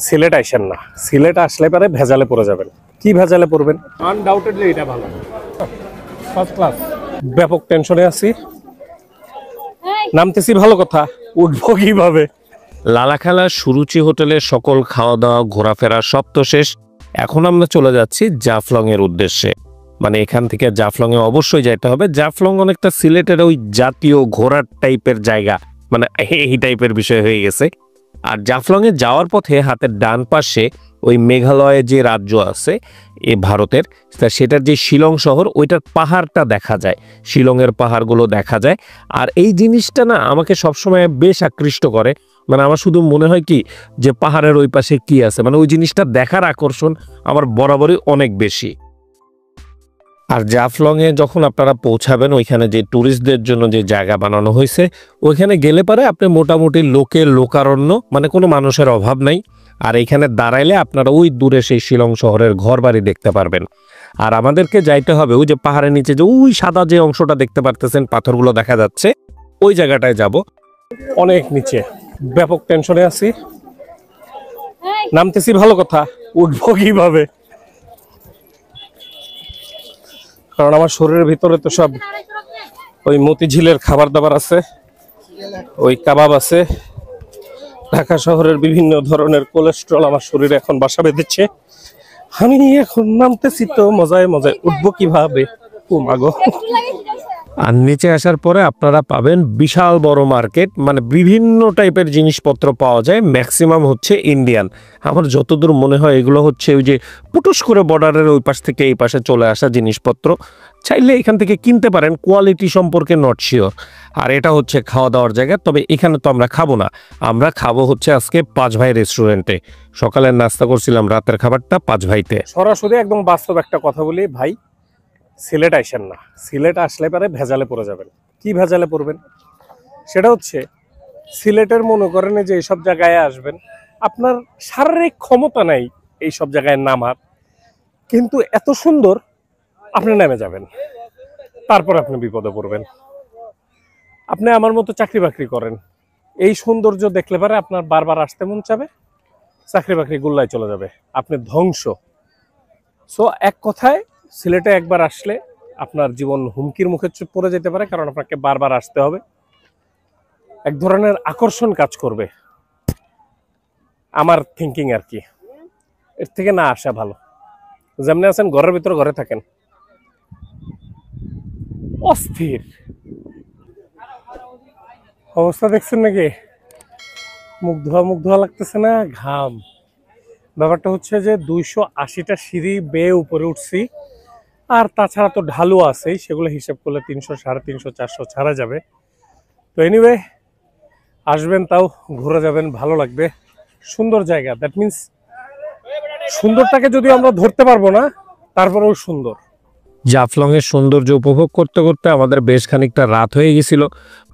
সিলেট আইসেন না, সিলেট আসলে পারে ভেজালে পড়ে যাবেন। কি ভেজালে পড়বেন? আনডাউটেডলি এটা ভালো, ফার্স্ট ক্লাস। ব্যাপক টেনশনে আছি, নামতেছি ভালো কথা, উঠবো কিভাবে? লালাখালা সুরুচি হোটেলের সকল খাওয়া দাওয়া ঘোরাফেরা সব তো শেষ। এখন আমরা চলে যাচ্ছি জাফলং এর উদ্দেশ্যে। মানে এখান থেকে জাফলং এ অবশ্যই যাইতে হবে। জাফলং অনেকটা সিলেটের ওই জাতীয় ঘোরার টাইপের জায়গা, মানে এই টাইপের বিষয় হয়ে গেছে। আর জাফলং এ যাওয়ার পথে হাতের ডান পাশে ওই মেঘালয়ে যে রাজ্য আছে এ ভারতের, সেটার যে শিলং শহর, ওইটার পাহাড়টা দেখা যায়, শিলংয়ের পাহাড়গুলো দেখা যায়। আর এই জিনিসটা না আমাকে সবসময় বেশ আকৃষ্ট করে। মানে আমার শুধু মনে হয় কি যে পাহাড়ের ওই পাশে কি আছে, মানে ওই জিনিসটা দেখার আকর্ষণ আমার বরাবরই অনেক বেশি। আর জাফলংয়ে যখন আপনারা পৌঁছাবেন, ওইখানে যে ট্যুরিস্টদের জন্য যে জায়গা বানানো হয়েছে, ওইখানে গেলে পারে আপনি মোটামুটি লোকারণ্য, মানে কোনো মানুষের অভাব নাই। আর এইখানে দাঁড়াইলে আপনারা ওই দূরে সেই শিলং শহরের ঘর বাড়ি দেখতে পারবেন। আর আমাদেরকে যাইতে হবে ওই যে পাহাড়ের নিচে যে ওই সাদা যে অংশটা দেখতে পারতেছেন, পাথরগুলো দেখা যাচ্ছে, ওই জায়গাটায় যাব। অনেক নিচে, ব্যাপক টেনশনে আছি, নামতেছি ভালো কথা, উঠবো কিভাবে? কারণ আমার শরীরের ভিতরে তো সব ওই মতিঝিলের খাবার দাবার আছে, ওই কাবাব আছে, ঢাকা শহরের বিভিন্ন ধরনের কোলেস্ট্রল আমার শরীরে এখন বাসা বেঁধেছে। আমি এখন নামতেছি তো মজায় মজায়, উঠবো কিভাবে? ও মাগো। আর নিচে আসার পরে আপনারা পাবেন বিশাল বড় মার্কেট, মানে বিভিন্ন টাইপের জিনিসপত্র পাওয়া যায়, ম্যাক্সিমাম হচ্ছে ইন্ডিয়ান। আমার যতদূর মনে হয় এগুলো হচ্ছে ওই যে পুটুস করে বর্ডারের ওই পাশ থেকে এই পাশে চলে আসা জিনিসপত্র। চাইলে এখান থেকে কিনতে পারেন, কোয়ালিটি সম্পর্কে নট শিওর। আর এটা হচ্ছে খাওয়া দাওয়ার জায়গা, তবে এখানে তো আমরা খাবো না, আমরা খাবো হচ্ছে আজকে পাঁচ ভাই রেস্টুরেন্টে। সকালের নাস্তা করছিলাম, রাতের খাবারটা পাঁচ ভাইতে। সরাসরি একদম বাস্তব একটা কথা বলি ভাই, সিলেট আইসেন না, সিলেট আসলে পারে ভেজালে পড়ে যাবেন। কি ভেজালে পড়বেন? সেটা হচ্ছে সিলেটের মনে করেন যে এইসব জায়গায় আসবেন, আপনার শারীরিক ক্ষমতা নাই এইসব জায়গায় নামার, কিন্তু এত সুন্দর আপনি নেমে যাবেন, তারপর আপনি বিপদে পড়বেন। আপনি আমার মতো চাকরি বাকরি করেন, এই সৌন্দর্য দেখলে পারে আপনার বারবার আসতে মন চাবে, চাকরি বাকরি গুল্লায় চলে যাবে, আপনি ধ্বংস। সো এক কথায় সিলেটে একবার আসলে আপনার জীবন হুমকির মুখে পড়ে যেতে পারে, কারণ আপনাকে বারবার আসতে হবে, এক ধরনের আকর্ষণ কাজ করবে, আমার থিঙ্কিং আর কি। এর থেকে না আসা ভালো। যেমনি আছেন ঘরের ভিতরে ঘরে থাকেন, অস্থির অবস্থা দেখছেন নাকি? মুখ ধোয়া লাগতেছে না, ঘাম। ব্যাপারটা হচ্ছে যে 280টা সিঁড়ি বেয়ে উপরে উঠছি, আর তাছাড়া তো ঢালু আছেই, সেগুলো হিসাব করলে 300, 350, 400 ছাড়া যাবে। তো এনিওয়ে আসবেন, তাও ঘুরে যাবেন, ভালো লাগবে, সুন্দর জায়গা। দ্যাট মিনস সুন্দরটাকে যদি আমরা ধরতে পারবো না, তারপরেও সুন্দর। জাফলং এর সৌন্দর্য উপভোগ করতে করতে আমাদের বেশ খানিকটা রাত হয়ে গেছিল।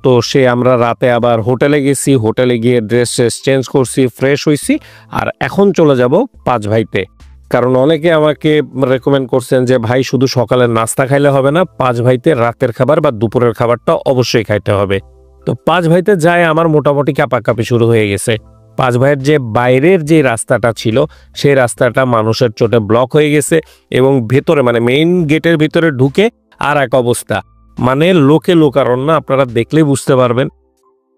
তো আমরা রাতে আবার হোটেলে গেছি, হোটেলে গিয়ে ড্রেস চেঞ্জ করছি, ফ্রেশ হয়েছি, আর এখন চলে যাব পাঁচ ভাইতে। কারণ অনেকে আমাকে রেকমেন্ড করছেন যে ভাই শুধু সকালের নাস্তা খাইলে হবে না, পাঁচ ভাইতে রাতের খাবার বা দুপুরের খাবারটা অবশ্যই খাইতে হবে। তো পাঁচ ভাইতে যায় আমার মোটামুটি কাঁপাকাঁপি শুরু হয়ে গেছে। পাঁচ ভাইয়ের যে বাইরের যে রাস্তাটা ছিল, সেই রাস্তাটা মানুষের চোটে ব্লক হয়ে গেছে, এবং ভেতরে মানে মেইন গেটের ভিতরে ঢুকে আর এক অবস্থা, মানে লোকারণ্য, আপনারা দেখলেই বুঝতে পারবেন।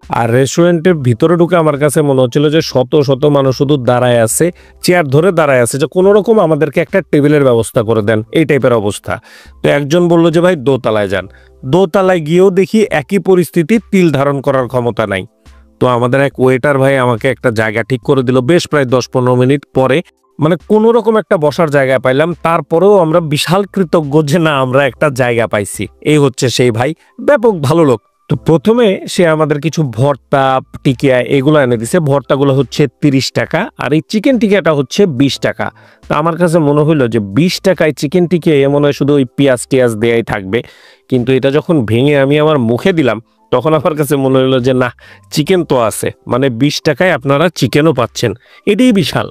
আর রেস্টুরেন্টের ভিতরে ঢুকে আমার কাছে মনে হচ্ছিল যে শত শত মানুষ শুধু দাঁড়ায় আছে, চেয়ার ধরে দাঁড়ায় আছে, যে কোনো রকম আমাদেরকে একটা টেবিলের ব্যবস্থা করে দেন, এই টাইপের অবস্থা। তো একজন বলল যে ভাই দোতলায় যান। দোতলায় গিয়েও দেখি একই পরিস্থিতি, তিল ধারণ করার ক্ষমতা নাই। তো আমাদের এক ওয়েটার ভাই আমাকে একটা জায়গা ঠিক করে দিল, বেশ প্রায় 10-15 মিনিট পরে, মানে কোনো রকম একটা বসার জায়গা পাইলাম। তারপরেও আমরা বিশাল কৃতজ্ঞ যে না, আমরা একটা জায়গা পাইছি। এই হচ্ছে সেই ভাই, ব্যাপক ভালো লোক। তো প্রথমে সে আমাদের কিছু ভর্তা, টিকিয়া এগুলো এনে দিছে। ভর্তাগুলো হচ্ছে 30 টাকা, আর এই চিকেন টিকিয়াটা হচ্ছে 20 টাকা। তো আমার কাছে মনে হইলো যে 20 টাকায় চিকেন টিকিয়া মনে হয় শুধু ওই পেঁয়াজ টিয়াজ দেয়াই থাকবে, কিন্তু এটা যখন ভেঙে আমি আমার মুখে দিলাম, তখন আমার কাছে মনে হলো যে না, চিকেন তো আছে, মানে 20 টাকায় আপনারা চিকেনও পাচ্ছেন, এটাই বিশাল।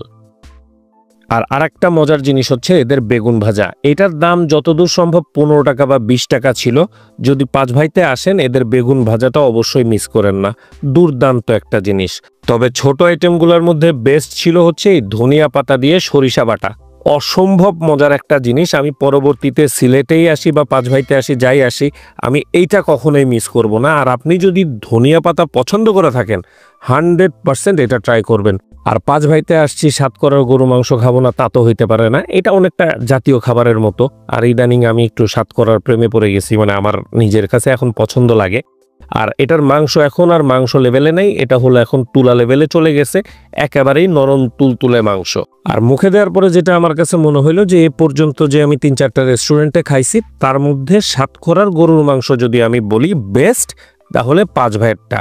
আর আরেকটা মজার জিনিস হচ্ছে এদের বেগুন ভাজা। এটার দাম যতদূর সম্ভব 15 টাকা বা 20 টাকা ছিল। যদি 5 ভাইতে আসেন এদের বেগুন ভাজাটা অবশ্যই মিস করেন না, দুর্দান্ত একটা জিনিস। তবে ছোট আইটেমগুলোর মধ্যে বেস্ট ছিল হচ্ছে এই ধনিয়া পাতা দিয়ে সরিষা বাটা, অসম্ভব মজার একটা জিনিস। আমি পরবর্তীতে সিলেটেই আসি বা 5 ভাইতে আসি, যাই আসি, আমি এইটা কখনোই মিস করব না। আর আপনি যদি ধনিয়া পাতা পছন্দ করে থাকেন 100% এটা ট্রাই করবেন। আর 5 ভাইতে আসছি সাতকরার গরু মাংস খাবো না তা তো হইতে পারে না, এটা অনেকটা জাতীয় খাবারের মতো। আর ইদানিং আমি একটু সাতকরার প্রেমে পড়ে গেছি, মানে আমার নিজের কাছে এখন পছন্দ লাগে। আর এটার মাংস এখন আর মাংস লেভেলে নেই, এটা হলো এখন তুলা লেভেলে চলে গেছে, একেবারেই নরম তুলতুলে মাংস। আর মুখে দেওয়ার পরে যেটা আমার কাছে মনে হলো যে এ পর্যন্ত যে আমি 3-4টা রেস্টুরেন্টে খাইছি তার মধ্যে সাতকরার গরুর মাংস যদি আমি বলি বেস্ট, তাহলে 5 ভাইয়েরটা।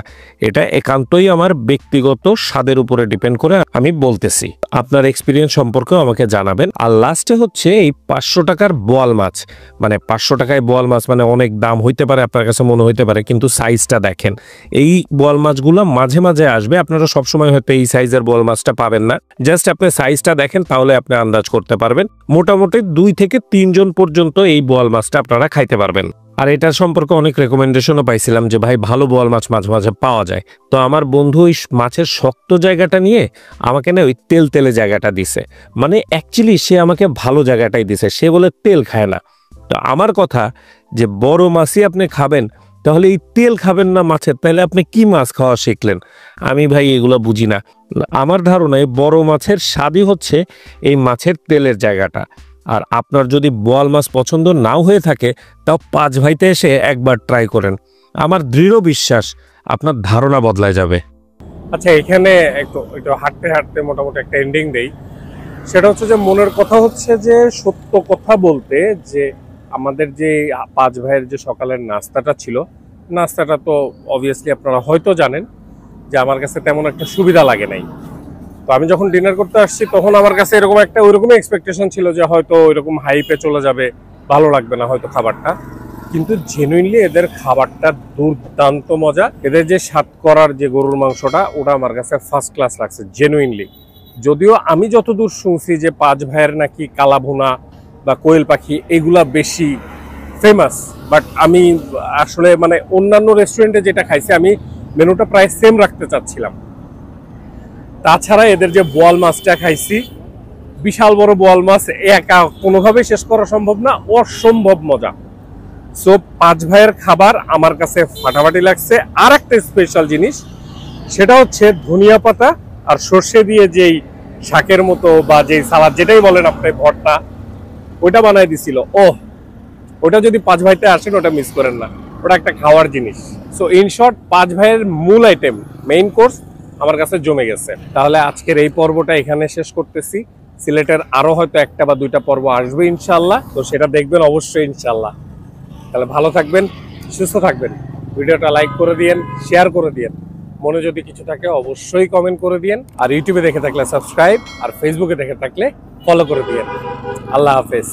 এটা একান্তই আমার ব্যক্তিগত স্বাদের উপরে ডিপেন্ড করে আমি বলতেছি, আপনার এক্সপিরিয়েন্স সম্পর্কেও আমাকে জানাবেন। আর লাস্টে হচ্ছে এই 500 টাকার বোয়াল মাছ, মানে 500 টাকায় বোয়াল মাছ মানে অনেক দাম হইতে পারে, আপনার কাছে মনে হইতে পারে, কিন্তু সাইজটা দেখেন। এই বোয়াল মাছগুলো মাঝে মাঝে আসবে, আপনারা সবসময় হয়তো এই সাইজের বোয়াল মাছটা পাবেন না। জাস্ট আপনি সাইজটা দেখেন, তাহলে আপনি আন্দাজ করতে পারবেন। মোটামুটি 2 থেকে 3 জন পর্যন্ত এই বোয়াল মাছটা আপনারা খাইতে পারবেন। আর এটার সম্পর্কে অনেক রেকমেন্ডেশনও পাইছিলাম যে ভাই ভালো বোয়াল মাছ মাঝে মাঝে পাওয়া যায়। তো আমার বন্ধু ওই মাছের শক্ত জায়গাটা নিয়ে আমাকে না ওই তেলে জায়গাটা দিছে, মানে অ্যাকচুয়ালি সে আমাকে ভালো জায়গাটাই দিছে, সে বলে তেল খায় না। তো আমার কথা যে বড় মাছই আপনি খাবেন, তাহলে এই তেল খাবেন না মাছের, তাহলে আপনি কি মাছ খাওয়া শিখলেন? আমি ভাই এগুলো বুঝি না। আমার ধারণায় বড় মাছের স্বাদই হচ্ছে এই মাছের তেলের জায়গাটা। আর আপনার যদি বোয়াল মাছ পছন্দ নাও হয়ে থাকে, তাও 5 ভাইতে এসে একবার ট্রাই করেন, আমার দৃঢ় বিশ্বাস আপনার ধারণা বদলায় যাবে। আচ্ছা, এখানে একটু একটু হাঁটতে হাঁটতে মোটামুটি একটা এন্ডিং দেই। সেটা হচ্ছে যে মনের কথা হচ্ছে যে সত্য কথা বলতে যে আমাদের যে 5 ভাইয়ের যে সকালের নাস্তাটা ছিল, নাস্তাটা তো অবভিয়াসলি আপনারা হয়তো জানেন যে আমার কাছে তেমন একটা সুবিধা লাগে নাই। তো আমি যখন ডিনার করতে আসছি তখন আমার কাছে এরকম একটা ওইরকমই এক্সপেকটেশন ছিল যে হয়তো ওইরকম হাইপে চলে যাবে, ভালো লাগবে না হয়তো খাবারটা। কিন্তু জেনুইনলি এদের খাবারটা দুর্দান্ত মজা। এদের যে সাতকরার যে গরুর মাংসটা, ওটা আমার কাছে ফার্স্ট ক্লাস লাগছে জেনুইনলি। যদিও আমি যতদূর শুনছি যে 5 ভাইয়ের নাকি কালাভুনা বা কোয়েল পাখি এগুলা বেশি ফেমাস, বাট আমি আসলে মানে অন্যান্য রেস্টুরেন্টে যেটা খাইছি আমি মেনুটা প্রায় সেম রাখতে চাচ্ছিলাম। তাছাড়া এদের যে বোয়াল মাছটা খাইছি, বিশাল বড় বোয়াল মাছ, একা কোনোভাবেই শেষ করা সম্ভব না, অসম্ভব মজা। সো 5 ভাইয়ের খাবার আমার কাছে ফাটাফাটি লাগছে। আর একটা স্পেশাল জিনিস, সেটা হচ্ছে ধনিয়া পাতা আর সর্ষে দিয়ে যেই শাকের মতো বা যেই সালাদ যেটাই বলেন আপনি, ভর্তা, ওইটা বানাই দিছিল। ওটা যদি 5 ভাইতে আসেন ওটা মিস করেন না, ওটা একটা খাওয়ার জিনিস। সো ইন শর্ট 5 ভাইয়ের মূল আইটেম, মেইন কোর্স আমার কাছে জমে গেছে। তাহলে আজকের এই পর্বটা এখানে শেষ করতেছি। সিলেটের আরো হয়তো 1টা বা 2টা পর্ব আসবে ইনশাল্লাহ, তো সেটা দেখবেন অবশ্যই ইনশাল্লাহ। তাহলে ভালো থাকবেন, সুস্থ থাকবেন, ভিডিওটা লাইক করে দিয়েন, শেয়ার করে দিয়েন, মনে যদি কিছু থাকে অবশ্যই কমেন্ট করে দিয়েন। আর ইউটিউবে দেখে থাকলে সাবস্ক্রাইব, আর ফেসবুকে দেখে থাকলে ফলো করে দিয়েন। আল্লাহ হাফেজ।